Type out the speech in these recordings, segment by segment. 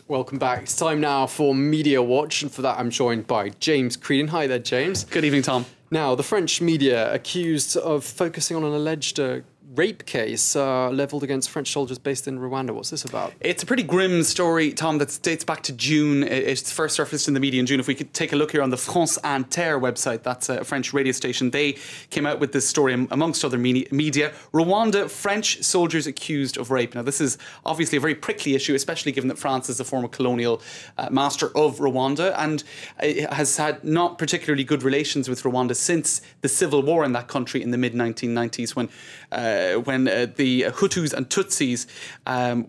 Welcome back. It's time now for Media Watch, and for that I'm joined by James Creedon. Hi there, James. Good evening, Tom. Now, the French media accused of focusing on an alleged rape case levelled against French soldiers based in Rwanda. What's this about? It's a pretty grim story, Tom, that dates back to June. It's first surfaced in the media in June. If we could take a look here on the France Inter website, that's a French radio station, they came out with this story amongst other media. Rwanda, French soldiers accused of rape. Now, this is obviously a very prickly issue, especially given that France is a former colonial master of Rwanda and has had not particularly good relations with Rwanda since the civil war in that country in the mid-1990s when the Hutus and Tutsis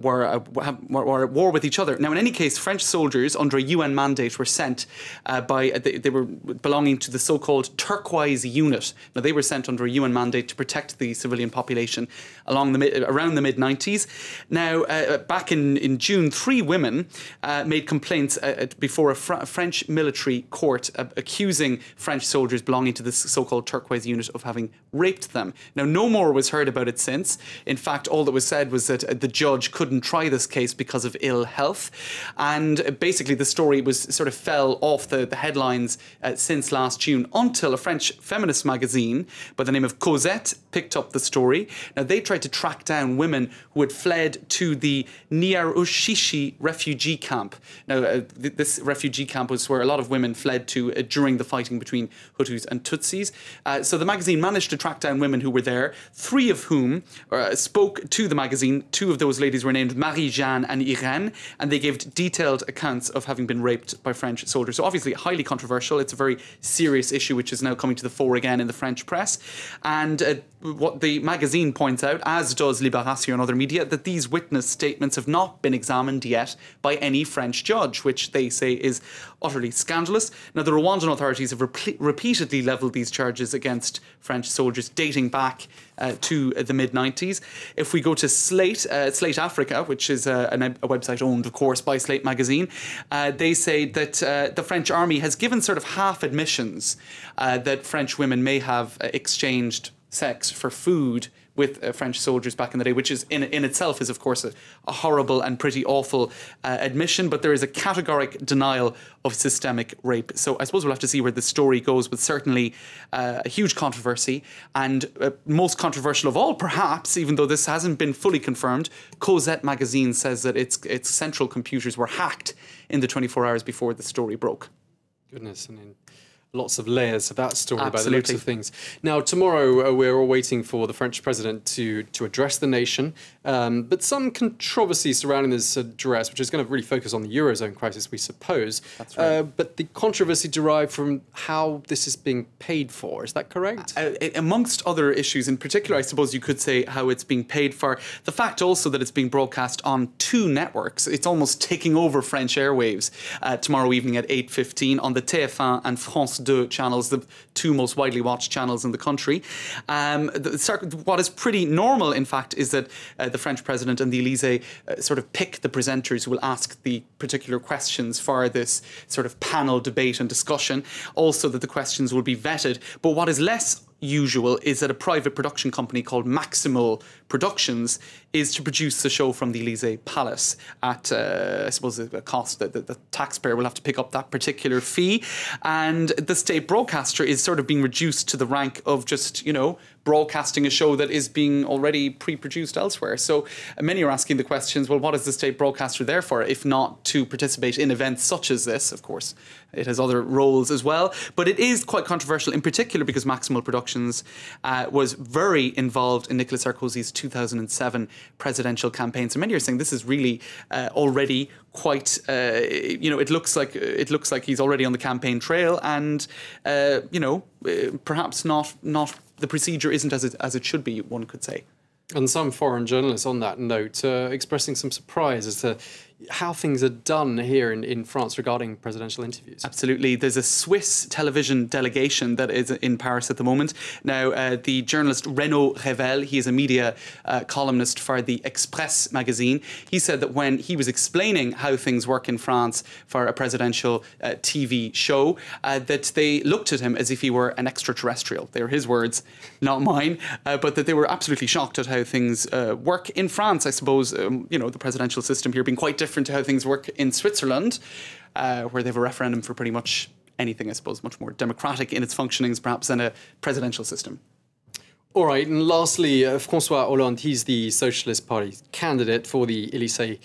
were at war with each other. Now, in any case, French soldiers under a UN mandate were sent they were belonging to the so-called Turquoise Unit. Now, they were sent under a UN mandate to protect the civilian population around the mid-90s. Now, back in June, 3 women made complaints before a French military court accusing French soldiers belonging to this so-called Turquoise Unit of having raped them. Now, no more was heard about it since. In fact, all that was said was that the judge couldn't try this case because of ill health. And basically, the story was sort of fell off the headlines since last June until a French feminist magazine by the name of Cosette picked up the story. Now, they tried to track down women who had fled to the Nyarushishi refugee camp. Now, this refugee camp was where a lot of women fled to during the fighting between Hutus and Tutsis. So the magazine managed to track down women who were there, 3 of whom spoke to the magazine. 2 of those ladies were named Marie-Jeanne and Irène, and they gave detailed accounts of having been raped by French soldiers. So obviously highly controversial. It's a very serious issue which is now coming to the fore again in the French press. And what the magazine points out, as does Libération and other media, that these witness statements have not been examined yet by any French judge, which they say is utterly scandalous. Now, the Rwandan authorities have repeatedly levelled these charges against French soldiers dating back to the mid-90s. If we go to Slate Africa, which is a website owned, of course, by Slate magazine, they say that the French army has given sort of half admissions that French women may have exchanged sex for food with French soldiers back in the day, which is in itself is, of course, a horrible and pretty awful admission, but there is a categoric denial of systemic rape. So I suppose we'll have to see where the story goes, but certainly a huge controversy, and most controversial of all, perhaps, even though this hasn't been fully confirmed, Cosette magazine says that its central computers were hacked in the 24 hours before the story broke. Goodness, I mean, lots of layers of that story. Absolutely. By the looks of things. Now, tomorrow we're all waiting for the French president to address the nation, but some controversy surrounding this address, which is going to really focus on the Eurozone crisis, we suppose. That's right. But the controversy derived from how this is being paid for. Is that correct? Amongst other issues, in particular, I suppose you could say how it's being paid for. The fact also that it's being broadcast on 2 networks. It's almost taking over French airwaves tomorrow evening at 8:15 on the TF1 and France 2 channels, the 2 most widely watched channels in the country. What is pretty normal, in fact, is that the French president and the Elysée sort of pick the presenters who will ask the particular questions for this sort of panel debate and discussion. Also that the questions will be vetted. But what is less usual is that a private production company called Maximal Productions is to produce the show from the Elysée Palace at, I suppose, a cost that the taxpayer will have to pick up that particular fee. And the state broadcaster is sort of being reduced to the rank of just, you know, broadcasting a show that is being already pre-produced elsewhere. So many are asking the questions, well, what is the state broadcaster there for, if not to participate in events such as this? Of course, it has other roles as well. But it is quite controversial, in particular because Maximal Productions was very involved in Nicolas Sarkozys' 2007 presidential campaign. So many are saying this is really already quite, you know, it looks like he's already on the campaign trail, and you know, perhaps not the procedure isn't as it should be, one could say. And some foreign journalists on that note expressing some surprise as to how things are done here in France regarding presidential interviews. Absolutely. There's a Swiss television delegation that is in Paris at the moment. Now, the journalist Renaud Revel, he is a media columnist for the Express magazine. He said that when he was explaining how things work in France for a presidential TV show, that they looked at him as if he were an extraterrestrial. They were his words, not mine, but that they were absolutely shocked at how things work in France. I suppose, you know, the presidential system here being quite different different to how things work in Switzerland, where they have a referendum for pretty much anything, I suppose, much more democratic in its functionings, perhaps, than a presidential system. All right, and lastly, FrancoisHollande, he's the Socialist Party candidate for the Élysée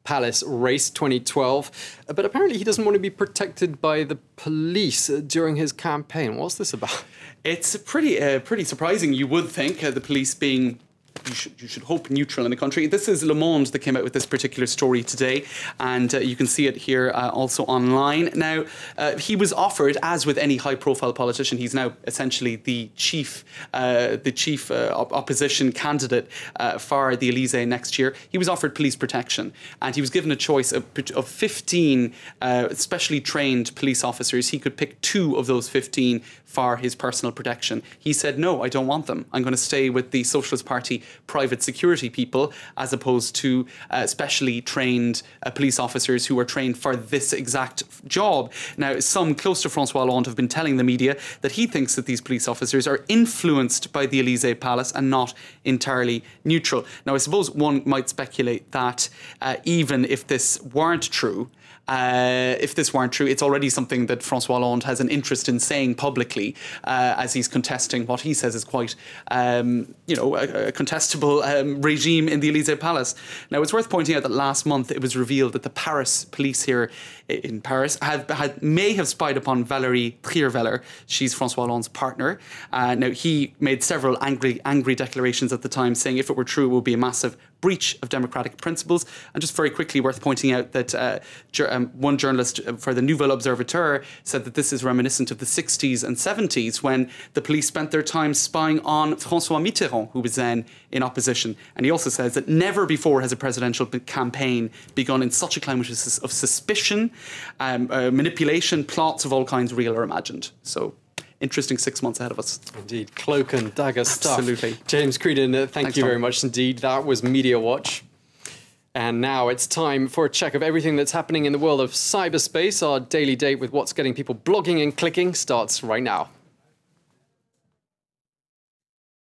Palace race 2012, but apparently he doesn't want to be protected by the police during his campaign. What's this about? It's pretty surprising, you would think, the police being, you should hope, neutral in the country. This is Le Monde that came out with this particular story today, and you can see it here also online. Now, he was offered, as with any high-profile politician, he's now essentially the chief opposition candidate for the Élysée next year. He was offered police protection, and he was given a choice of 15 specially trained police officers. He could pick 2 of those 15 for his personal protection. He said, no, I don't want them. I'm going to stay with the Socialist Party private security people, as opposed to specially trained police officers who are trained for this exact job. Now, some close to François Hollande have been telling the media that he thinks that these police officers are influenced by the Élysée Palace and not entirely neutral. Now, I suppose one might speculate that even if this weren't true, it's already something that François Hollande has an interest in saying publicly, as he's contesting what he says is quite, a contestable regime in the Élysée Palace. Now, it's worth pointing out that last month it was revealed that the Paris police here in Paris may have spied upon Valérie Trierweiler. She's François Hollande's partner. Now, he made several angry declarations at the time, saying if it were true, it would be a massive breach of democratic principles. And just very quickly, worth pointing out that one journalist for the Nouvel Observateur said that this is reminiscent of the 60s and 70s, when the police spent their time spying on François Mitterrand, who was then in opposition. And he also says that never before has a presidential campaign begun in such a climate of suspicion, manipulation, plots of all kinds, real or imagined. So, interesting 6 months ahead of us. Indeed, cloak and dagger stuff. Absolutely. James Creedon, thank you Tom. very much indeed. That was Media Watch. And now it's time for a check of everything that's happening in the world of cyberspace. Our daily date with what's getting people blogging and clicking starts right now.